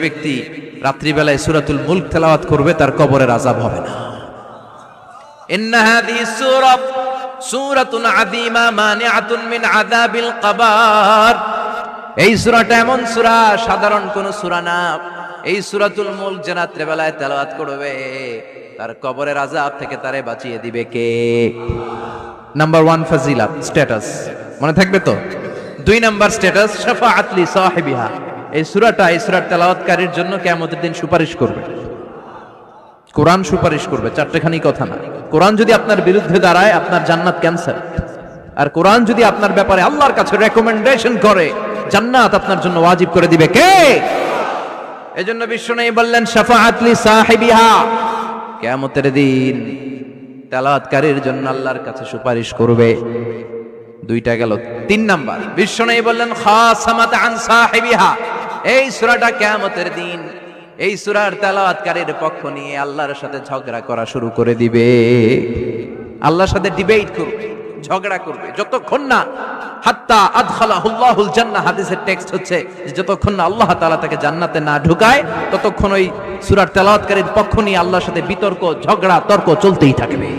ব্যক্তি রাত্রিবেলায় সূরাতুল মুলক তেলাওয়াত করবে তার কবরের আযাব হবে না। ইন্না হাযিহি সূরাতুন আযীমা মানিআতুন মিন আযাবিল কবর। এই সূরাটা এমন সূরা, সাধারণ কোন সূরা না। এই সূরাতুল মুলক যে রাত্রিবেলায় তেলাওয়াত করবে তার কবরের আযাব থেকে তারে বাঁচিয়ে দিবে কে? নাম্বার 1 ফাজিলাত স্ট্যাটাস মনে থাকবে তো। 2 নাম্বার স্ট্যাটাস শাফাআত লি সাহিবিহা। এই সূরাটা এই সূরার তেলাওয়াতকারীর জন্য কিয়ামতের দিন সুপারিশ করবে। কোরআন সুপারিশ করবে, চারটেখানি কথা না। কোরআন যদি আপনার বিরুদ্ধে দাঁড়ায় আপনার জান্নাত ক্যান্সেল, আর কোরআন যদি আপনার ব্যাপারে আল্লাহর কাছে রেকমেন্ডেশন করে জান্নাত আপনার জন্য ওয়াজিব করে দিবে কে? এজন্য বিশ্বনবী বললেন শাফাআত লি সাহিবিহা, কিয়ামতের দিন তেলাওয়াতকারীর জন্য আল্লাহর কাছে সুপারিশ করবে। 2টা গেল। 3 নাম্বার বিশ্বনবী বললেন খাসামাত আন সাহিবিহা। এই সূরাটা কিয়ামতের দিন এই সূরার তেলাওয়াতকারীর পক্ষ নিয়ে আল্লাহর সাথে ঝগড়া করা শুরু করে দিবে। আল্লাহর সাথে ডিবেট করবে, ঝগড়া করবে, যতক্ষণ না হাত্তা আদখালাহুল্লাহুল জান্নাহ। হাদিসের টেক্সট হচ্ছে যতক্ষণ না আল্লাহ তাআলা তাকে জান্নাতে না ঢুকায় ততক্ষণ ওই সূরার তেলাওয়াতকারীর পক্ষ নিয়ে আল্লাহর সাথে বিতর্ক, ঝগড়া, তর্ক চলতেই থাকবে।